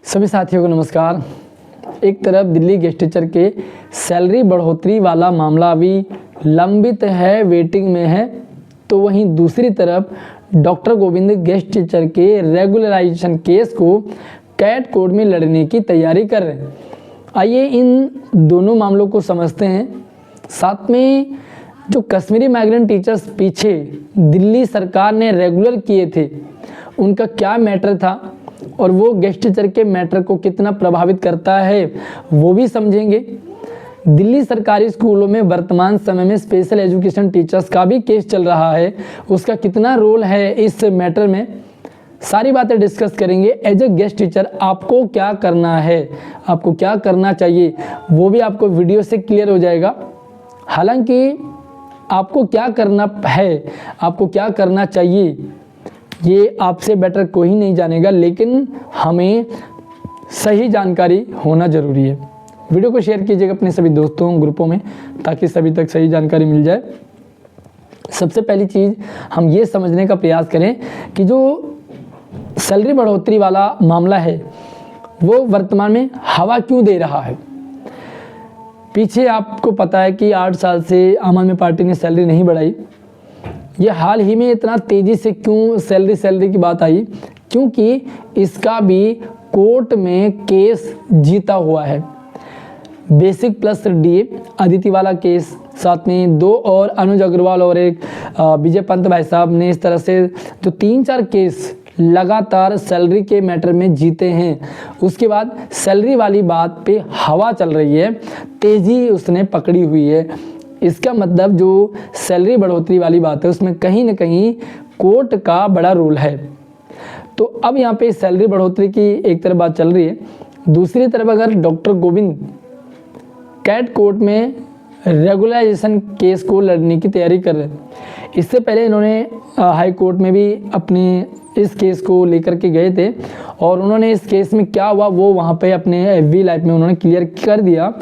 सभी साथियों को नमस्कार। एक तरफ दिल्ली गेस्ट टीचर के सैलरी बढ़ोतरी वाला मामला अभी लंबित है, वेटिंग में है, तो वहीं दूसरी तरफ डॉक्टर गोविंद गेस्ट टीचर के रेगुलराइजेशन केस को कैट कोर्ट में लड़ने की तैयारी कर रहे हैं। आइए इन दोनों मामलों को समझते हैं। साथ में जो कश्मीरी माइग्रेंट टीचर्स पीछे दिल्ली सरकार ने रेगुलर किए थे, उनका क्या मैटर था और वो गेस्ट टीचर के मैटर को कितना प्रभावित करता है वो भी समझेंगे। दिल्ली सरकारी स्कूलों में वर्तमान समय में स्पेशल एजुकेशन टीचर्स का भी केस चल रहा है, उसका कितना रोल है इस मैटर में, सारी बातें डिस्कस करेंगे। एज ए गेस्ट टीचर आपको क्या करना है, आपको क्या करना चाहिए, वो भी आपको वीडियो से क्लियर हो जाएगा। हालांकि आपको क्या करना है, आपको क्या करना चाहिए, ये आपसे बेटर कोई नहीं जानेगा, लेकिन हमें सही जानकारी होना ज़रूरी है। वीडियो को शेयर कीजिएगा अपने सभी दोस्तों ग्रुपों में, ताकि सभी तक सही जानकारी मिल जाए। सबसे पहली चीज़ हम ये समझने का प्रयास करें कि जो सैलरी बढ़ोतरी वाला मामला है वो वर्तमान में हवा क्यों दे रहा है। पीछे आपको पता है कि 8 साल से आम आदमी पार्टी ने सैलरी नहीं बढ़ाई। ये हाल ही में इतना तेज़ी से क्यों सैलरी की बात आई, क्योंकि इसका भी कोर्ट में केस जीता हुआ है। बेसिक प्लस डीए अदिति वाला केस, साथ में 2 और अनुज अग्रवाल और एक विजय पंत भाई साहब ने इस तरह से जो 3-4 केस लगातार सैलरी के मैटर में जीते हैं। उसके बाद सैलरी वाली बात पे हवा चल रही है, तेज़ी उसने पकड़ी हुई है। इसका मतलब जो सैलरी बढ़ोतरी वाली बात है उसमें कहीं ना कहीं कोर्ट का बड़ा रोल है। तो अब यहाँ पे सैलरी बढ़ोतरी की एक तरफ बात चल रही है, दूसरी तरफ अगर डॉक्टर गोविंद कैट कोर्ट में रेगुलराइजेशन केस को लड़ने की तैयारी कर रहे हैं। इससे पहले इन्होंने हाई कोर्ट में भी अपने इस केस को लेकर के गए थे और उन्होंने इस केस में क्या हुआ वो वहाँ पे अपने एफबी लाइव में उन्होंने क्लियर कर दिया।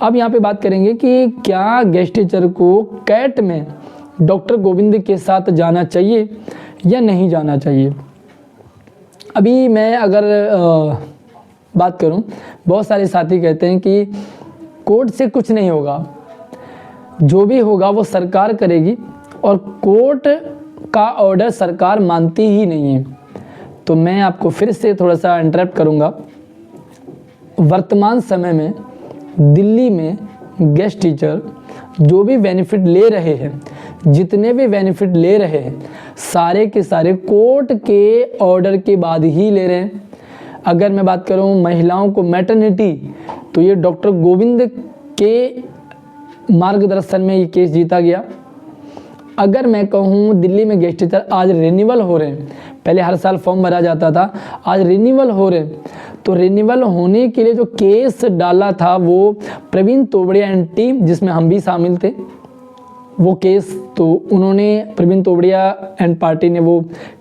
अब यहाँ पे बात करेंगे कि क्या गेस्ट टीचर को कैट में डॉक्टर गोविंद के साथ जाना चाहिए या नहीं जाना चाहिए। अभी मैं अगर बात करूँ, बहुत सारे साथी कहते हैं कि कोर्ट से कुछ नहीं होगा, जो भी होगा वो सरकार करेगी और कोर्ट का ऑर्डर सरकार मानती ही नहीं है। तो मैं आपको फिर से थोड़ा सा इंटरप्ट करूँगा। वर्तमान समय में दिल्ली में गेस्ट टीचर जो भी बेनिफिट ले रहे हैं, जितने भी बेनिफिट ले रहे हैं, सारे के सारे कोर्ट के ऑर्डर के बाद ही ले रहे हैं। अगर मैं बात करूं महिलाओं को मैटरनिटी, तो ये डॉक्टर गोविंद के मार्गदर्शन में ये केस जीता गया। अगर मैं कहूँ दिल्ली में गेस्ट टीचर आज रिन्यूअल हो रहे हैं, पहले हर साल फॉर्म भरा जाता था, आज रिन्यूअल हो रहे हैं, तो रिन्यूअल होने के लिए जो केस डाला था वो प्रवीण तोबड़िया एंड टीम, जिसमें हम भी शामिल थे, वो केस तो उन्होंने प्रवीण तोबड़िया एंड पार्टी ने वो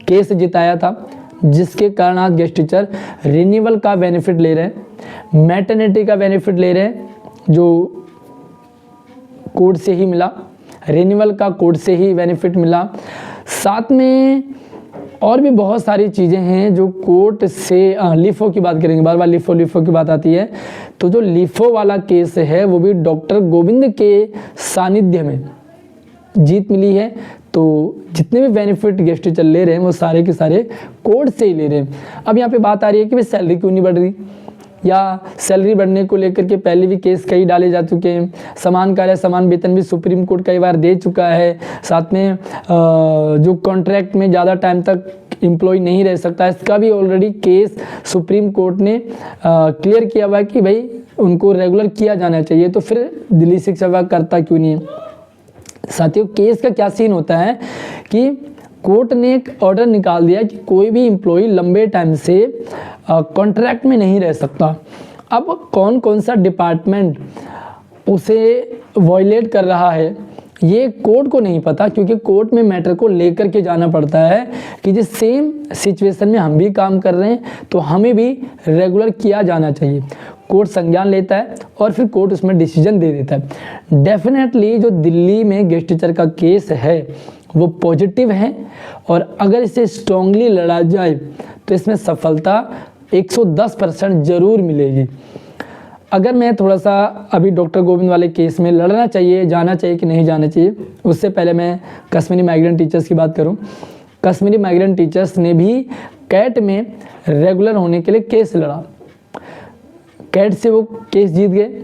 केस जिताया था, जिसके कारण आज गेस्ट टीचर रिन्यूअल का बेनिफिट ले रहे हैं, मैटरनिटी का बेनिफिट ले रहे हैं, जो कोर्ट से ही मिला, रिन्यूअल का कोर्ट से ही बेनिफिट मिला। साथ में और भी बहुत सारी चीज़ें हैं जो कोर्ट से, लिफो की बात करेंगे, बार बार लिफो की बात आती है, तो जो लिफो वाला केस है वो भी डॉक्टर गोविंद के सानिध्य में जीत मिली है। तो जितने भी बेनिफिट गेस्ट टीचर ले रहे हैं वो सारे के सारे कोर्ट से ही ले रहे हैं। अब यहाँ पे बात आ रही है कि भाई सैलरी क्यों नहीं बढ़ रही, या सैलरी बढ़ने को लेकर के पहले भी केस कई डाले जा चुके हैं। समान कार्य समान वेतन भी सुप्रीम कोर्ट कई बार दे चुका है। साथ में जो कॉन्ट्रैक्ट में ज़्यादा टाइम तक एम्प्लॉय नहीं रह सकता, इसका भी ऑलरेडी केस सुप्रीम कोर्ट ने क्लियर किया हुआ है कि भाई उनको रेगुलर किया जाना चाहिए। तो फिर दिल्ली शिक्षा विभाग करता क्यों नहीं है। साथियों, केस का क्या सीन होता है कि कोर्ट ने एक ऑर्डर निकाल दिया कि कोई भी एम्प्लॉय लंबे टाइम से कॉन्ट्रैक्ट में नहीं रह सकता। अब कौन कौन सा डिपार्टमेंट उसे वॉयलेट कर रहा है ये कोर्ट को नहीं पता, क्योंकि कोर्ट में मैटर को लेकर के जाना पड़ता है कि जिस सेम सिचुएशन में हम भी काम कर रहे हैं तो हमें भी रेगुलर किया जाना चाहिए। कोर्ट संज्ञान लेता है और फिर कोर्ट उसमें डिसीजन दे देता है। डेफिनेटली जो दिल्ली में गेस्ट टीचर का केस है वो पॉजिटिव है और अगर इसे स्ट्रांगली लड़ा जाए तो इसमें सफलता 110% ज़रूर मिलेगी। अगर मैं थोड़ा सा अभी डॉक्टर गोविंद वाले केस में लड़ना चाहिए, जाना चाहिए कि नहीं जाना चाहिए, उससे पहले मैं कश्मीरी माइग्रेंट टीचर्स की बात करूं। कश्मीरी माइग्रेंट टीचर्स ने भी कैट में रेगुलर होने के लिए केस लड़ा। कैट से वो केस जीत गए।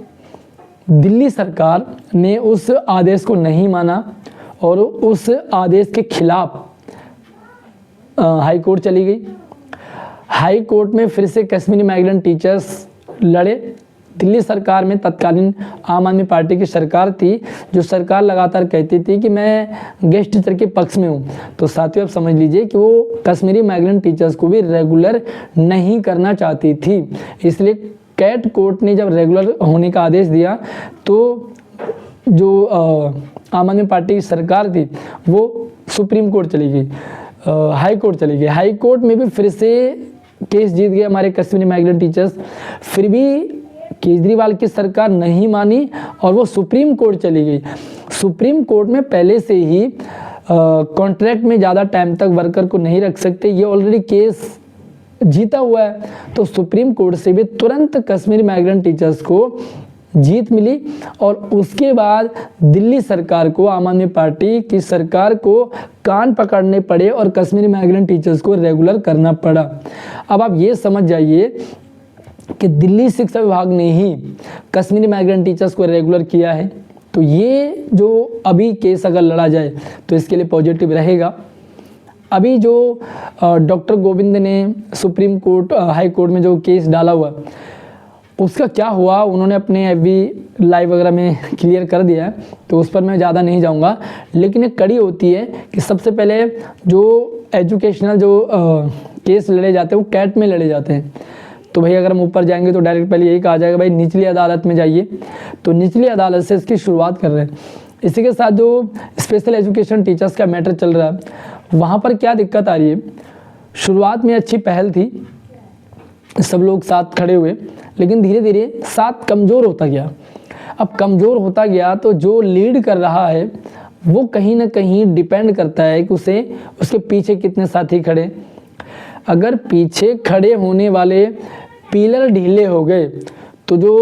दिल्ली सरकार ने उस आदेश को नहीं माना और उस आदेश के खिलाफ हाई कोर्ट चली गई। हाई कोर्ट में फिर से कश्मीरी माइग्रेंट टीचर्स लड़े। दिल्ली सरकार में तत्कालीन आम आदमी पार्टी की सरकार थी, जो सरकार लगातार कहती थी कि मैं गेस्ट टीचर के पक्ष में हूँ। तो साथियों आप समझ लीजिए कि वो कश्मीरी माइग्रेंट टीचर्स को भी रेगुलर नहीं करना चाहती थी। इसलिए कैट कोर्ट ने जब रेगुलर होने का आदेश दिया तो जो आम आदमी पार्टी की सरकार थी वो सुप्रीम कोर्ट चली गई, हाई कोर्ट चली गई। हाई कोर्ट में भी फिर से केस जीत गए हमारे कश्मीरी माइग्रेंट टीचर्स। फिर भी केजरीवाल की सरकार नहीं मानी और वो सुप्रीम कोर्ट चली गई। सुप्रीम कोर्ट में पहले से ही कॉन्ट्रैक्ट में ज़्यादा टाइम तक वर्कर को नहीं रख सकते, ये ऑलरेडी केस जीता हुआ है। तो सुप्रीम कोर्ट से भी तुरंत कश्मीरी माइग्रेंट टीचर्स को जीत मिली और उसके बाद दिल्ली सरकार को, आम आदमी पार्टी की सरकार को कान पकड़ने पड़े और कश्मीरी माइग्रेंट टीचर्स को रेगुलर करना पड़ा। अब आप ये समझ जाइए कि दिल्ली शिक्षा विभाग ने ही कश्मीरी माइग्रेंट टीचर्स को रेगुलर किया है। तो ये जो अभी केस अगर लड़ा जाए तो इसके लिए पॉजिटिव रहेगा। अभी जो डॉक्टर गोविंद ने सुप्रीम कोर्ट, हाई कोर्ट में जो केस डाला हुआ उसका क्या हुआ, उन्होंने अपने FB लाइव वगैरह में क्लियर कर दिया है, तो उस पर मैं ज़्यादा नहीं जाऊंगा। लेकिन एक कड़ी होती है कि सबसे पहले जो एजुकेशनल जो केस लड़े जाते हैं वो कैट में लड़े जाते हैं। तो भाई अगर हम ऊपर जाएंगे तो डायरेक्ट पहले यही कहा जाएगा भाई निचली अदालत में जाइए। तो निचली अदालत से इसकी शुरुआत कर रहे हैं। इसी के साथ जो स्पेशल एजुकेशन टीचर्स का मैटर चल रहा है, वहाँ पर क्या दिक्कत आ रही है। शुरुआत में अच्छी पहल थी, सब लोग साथ खड़े हुए, लेकिन धीरे धीरे साथ कमज़ोर होता गया। अब कमज़ोर होता गया तो जो लीड कर रहा है वो कहीं ना कहीं डिपेंड करता है कि उसके पीछे कितने साथी खड़े। अगर पीछे खड़े होने वाले पिलर ढीले हो गए तो जो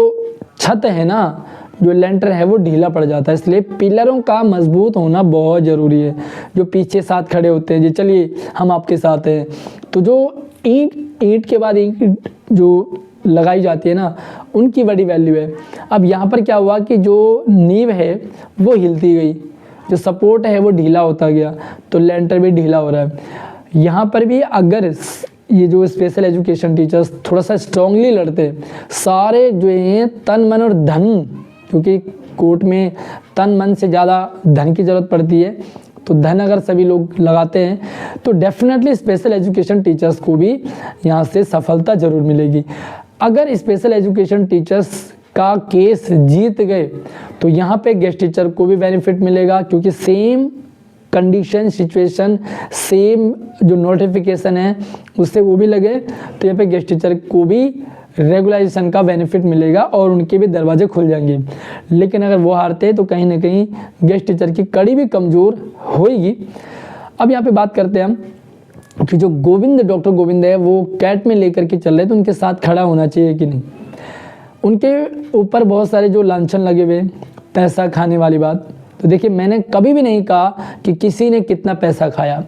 छत है ना, जो लेंटर है वो ढीला पड़ जाता है। इसलिए पिलरों का मजबूत होना बहुत ज़रूरी है। जो पीछे साथ खड़े होते हैं जी चलिए हम आपके साथ हैं, तो जो ईंट के बाद ईंट जो लगाई जाती है ना, उनकी बड़ी वैल्यू है। अब यहाँ पर क्या हुआ कि जो नींव है वो हिलती गई, जो सपोर्ट है वो ढीला होता गया, तो लेंटर भी ढीला हो रहा है। यहाँ पर भी अगर ये जो स्पेशल एजुकेशन टीचर्स थोड़ा सा स्ट्रांगली लड़ते, सारे जो हैं तन मन और धन, क्योंकि कोर्ट में तन मन से ज़्यादा धन की ज़रूरत पड़ती है, तो धन अगर सभी लोग लगाते हैं तो डेफिनेटली स्पेशल एजुकेशन टीचर्स को भी यहाँ से सफलता ज़रूर मिलेगी। अगर स्पेशल एजुकेशन टीचर्स का केस जीत गए तो यहाँ पे गेस्ट टीचर को भी बेनिफिट मिलेगा, क्योंकि सेम कंडीशन, सिचुएशन, सेम जो नोटिफिकेशन है उससे वो भी लगे, तो यहाँ पे गेस्ट टीचर को भी रेगुलाइजेशन का बेनिफिट मिलेगा और उनके भी दरवाजे खुल जाएंगे। लेकिन अगर वो हारते हैं तो कहीं ना कहीं गेस्ट टीचर की कड़ी भी कमज़ोर होगी। अब यहाँ पे बात करते हैं हम कि जो डॉक्टर गोविंद है वो कैट में लेकर के चल रहे हैं, तो उनके साथ खड़ा होना चाहिए कि नहीं। उनके ऊपर बहुत सारे जो लांछन लगे हुए, पैसा खाने वाली बात, तो देखिए मैंने कभी भी नहीं कहा कि किसी ने कितना पैसा खाया।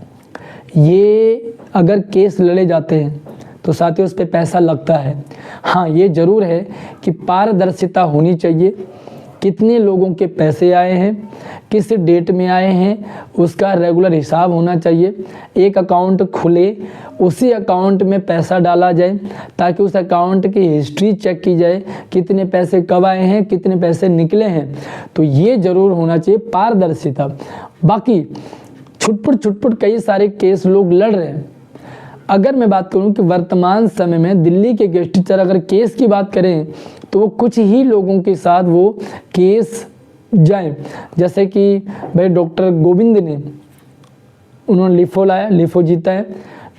ये अगर केस लड़े जाते हैं तो साथियों उस पर पैसा लगता है। हाँ ये ज़रूर है कि पारदर्शिता होनी चाहिए, कितने लोगों के पैसे आए हैं, किस डेट में आए हैं, उसका रेगुलर हिसाब होना चाहिए। एक अकाउंट खुले, उसी अकाउंट में पैसा डाला जाए, ताकि उस अकाउंट की हिस्ट्री चेक की जाए, कितने पैसे कब आए हैं, कितने पैसे निकले हैं। तो ये ज़रूर होना चाहिए पारदर्शिता। बाकी छुटपुट कई सारे केस लोग लड़ रहे हैं। अगर मैं बात करूं कि वर्तमान समय में दिल्ली के गेस्ट टीचर अगर केस की बात करें तो वो कुछ ही लोगों के साथ वो केस जाए, जैसे कि भाई डॉक्टर गोविंद ने, उन्होंने लिफो जीता है,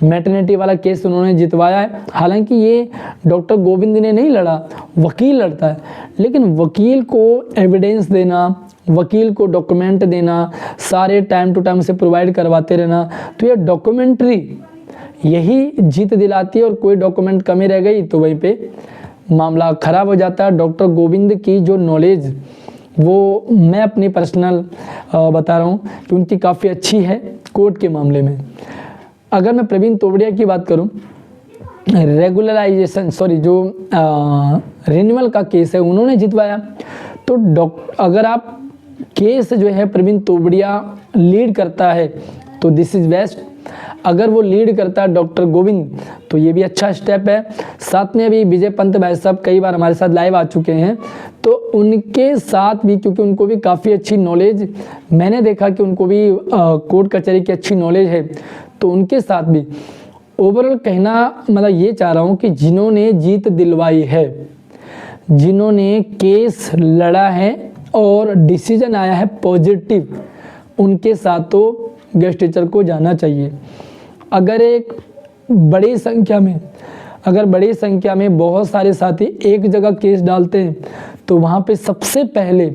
मैटरनिटी वाला केस उन्होंने जितवाया है। हालांकि ये डॉक्टर गोविंद ने नहीं लड़ा, वकील लड़ता है, लेकिन वकील को एविडेंस देना, वकील को डॉक्यूमेंट देना, सारे टाइम टू टाइम से प्रोवाइड करवाते रहना, तो ये डॉक्यूमेंट्री, यही जीत दिलाती है और कोई डॉक्यूमेंट कमी रह गई तो वहीं पे मामला ख़राब हो जाता है। डॉक्टर गोविंद की जो नॉलेज वो मैं अपनी पर्सनल बता रहा हूँ कि उनकी काफ़ी अच्छी है कोर्ट के मामले में। अगर मैं प्रवीण तोबड़िया की बात करूँ, रेगुलराइजेशन जो रिन्यूअल का केस है उन्होंने जितवाया, तो अगर आप केस जो है प्रवीण तोबड़िया लीड करता है तो दिस इज़ बेस्ट। अगर वो लीड करता है डॉक्टर गोविंद तो ये भी अच्छा स्टेप है। साथ में अभी विजय पंत भाई साहब कई बार हमारे साथ लाइव आ चुके हैं, तो उनके साथ भी, क्योंकि उनको भी काफ़ी अच्छी नॉलेज, मैंने देखा कि उनको भी कोर्ट कचहरी की अच्छी नॉलेज है, तो उनके साथ भी ओवरऑल कहना मतलब ये चाह रहा हूँ कि जिन्होंने जीत दिलवाई है, जिन्होंने केस लड़ा है और डिसीजन आया है पॉजिटिव, उनके साथ तो गेस्ट टीचर को जाना चाहिए। अगर बड़ी संख्या में बहुत सारे साथी एक जगह केस डालते हैं तो वहाँ पे सबसे पहले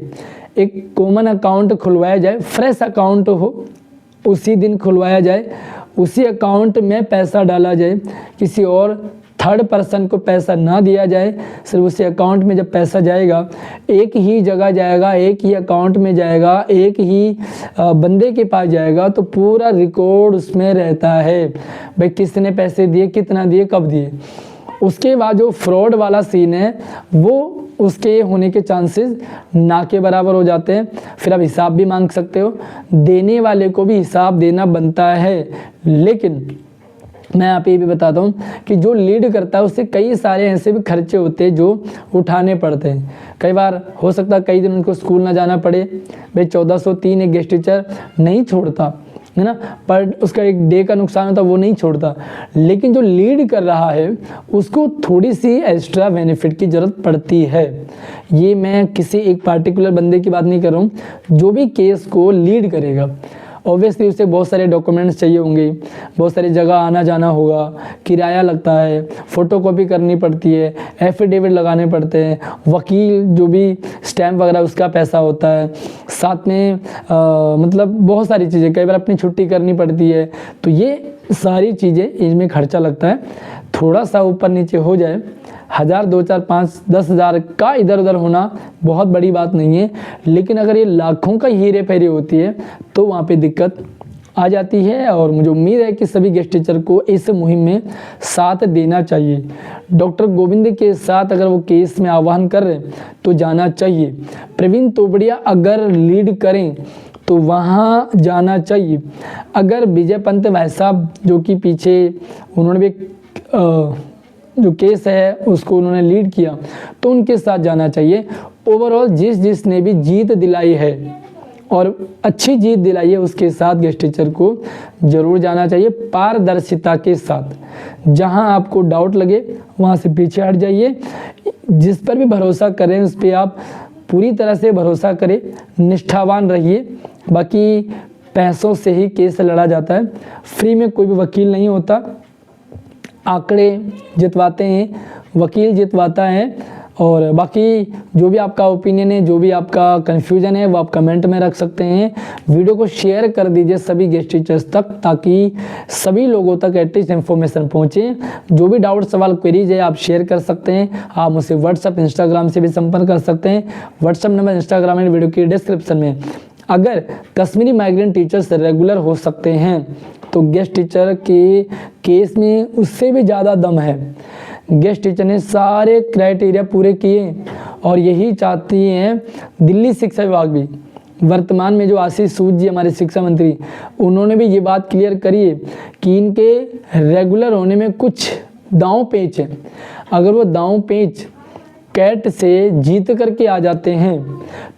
एक कॉमन अकाउंट खुलवाया जाए, फ्रेश अकाउंट हो, उसी दिन खुलवाया जाए, उसी अकाउंट में पैसा डाला जाए, किसी और थर्ड पर्सन को पैसा ना दिया जाए। सिर्फ उसी अकाउंट में जब पैसा जाएगा, एक ही जगह जाएगा, एक ही अकाउंट में जाएगा, एक ही बंदे के पास जाएगा, तो पूरा रिकॉर्ड उसमें रहता है, भाई किसने पैसे दिए, कितना दिए, कब दिए। उसके बाद जो फ्रॉड वाला सीन है वो उसके होने के चांसेस ना के बराबर हो जाते हैं। फिर आप हिसाब भी मांग सकते हो, देने वाले को भी हिसाब देना बनता है। लेकिन मैं आप ये भी बताता हूँ कि जो लीड करता है उससे कई सारे ऐसे भी खर्चे होते हैं जो उठाने पड़ते हैं। कई बार हो सकता है कई दिन उनको स्कूल ना जाना पड़े, भाई 1403 एक गेस्ट टीचर नहीं छोड़ता है ना, पर उसका एक डे का नुकसान होता वो नहीं छोड़ता। लेकिन जो लीड कर रहा है उसको थोड़ी सी एक्स्ट्रा बेनिफिट की ज़रूरत पड़ती है। ये मैं किसी एक पार्टिकुलर बंदे की बात नहीं कर रहा हूँ, जो भी केस को लीड करेगा ऑब्वियसली उसे बहुत सारे डॉक्यूमेंट्स चाहिए होंगे, बहुत सारी जगह आना जाना होगा, किराया लगता है, फ़ोटोकॉपी करनी पड़ती है, एफिडेविट लगाने पड़ते हैं, वकील जो भी स्टैम्प वगैरह उसका पैसा होता है, साथ में मतलब बहुत सारी चीज़ें, कई बार अपनी छुट्टी करनी पड़ती है। तो ये सारी चीज़ें इनमें खर्चा लगता है। थोड़ा सा ऊपर नीचे हो जाए, 1000, 2000, 5, 10,000 का इधर उधर होना बहुत बड़ी बात नहीं है। लेकिन अगर ये लाखों का हीरे फेरी होती है तो वहाँ पे दिक्कत आ जाती है। और मुझे उम्मीद है कि सभी गेस्ट टीचर को इस मुहिम में साथ देना चाहिए। डॉक्टर गोविंद के साथ अगर वो केस में आह्वान कर रहे हैं तो जाना चाहिए। प्रवीण तोबड़िया अगर लीड करें तो वहाँ जाना चाहिए। अगर विजय पंत भाई साहब जो कि पीछे उन्होंने भी जो केस है उसको उन्होंने लीड किया तो उनके साथ जाना चाहिए। ओवरऑल जिसने भी जीत दिलाई है और अच्छी जीत दिलाई है उसके साथ गेस्ट टीचर को ज़रूर जाना चाहिए, पारदर्शिता के साथ। जहां आपको डाउट लगे वहां से पीछे हट जाइए। जिस पर भी भरोसा करें उस पर आप पूरी तरह से भरोसा करें, निष्ठावान रहिए। बाकी पैसों से ही केस लड़ा जाता है, फ्री में कोई भी वकील नहीं होता। आंकड़े जितवाते हैं, वकील जितवाता है। और बाकी जो भी आपका ओपिनियन है, जो भी आपका कन्फ्यूजन है वो आप कमेंट में रख सकते हैं। वीडियो को शेयर कर दीजिए सभी गेस्ट टीचर्स तक, ताकि सभी लोगों तक एटलीस्ट इन्फॉर्मेशन पहुंचे। जो भी डाउट सवाल क्वेरीज है आप शेयर कर सकते हैं। आप मुझसे व्हाट्सअप इंस्टाग्राम से भी संपर्क कर सकते हैं। WhatsApp number Instagram and video की डिस्क्रिप्शन में। अगर कश्मीरी माइग्रेंट टीचर्स रेगुलर हो सकते हैं तो गेस्ट टीचर के केस में उससे भी ज़्यादा दम है। गेस्ट टीचर ने सारे क्राइटेरिया पूरे किए और यही चाहती हैं दिल्ली शिक्षा विभाग भी। वर्तमान में जो आशीष सूद जी हमारे शिक्षा मंत्री, उन्होंने भी ये बात क्लियर करी है कि इनके रेगुलर होने में कुछ दांव पेच है। अगर वो दांव पेच कैट से जीत करके आ जाते हैं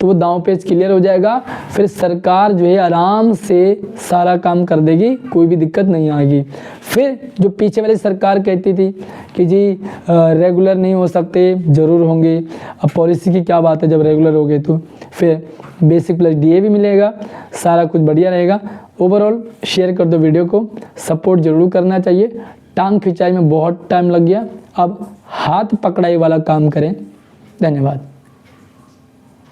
तो वो दांव पेच क्लियर हो जाएगा। फिर सरकार जो है आराम से सारा काम कर देगी, कोई भी दिक्कत नहीं आएगी। फिर जो पीछे वाली सरकार कहती थी कि जी रेगुलर नहीं हो सकते, ज़रूर होंगे। अब पॉलिसी की क्या बात है, जब रेगुलर हो गए तो फिर बेसिक प्लस DA भी मिलेगा, सारा कुछ बढ़िया रहेगा। ओवरऑल शेयर कर दो वीडियो को, सपोर्ट ज़रूर करना चाहिए। टांग खिंचाई में बहुत टाइम लग गया, अब हाथ पकड़ाई वाला काम करें। धन्यवाद।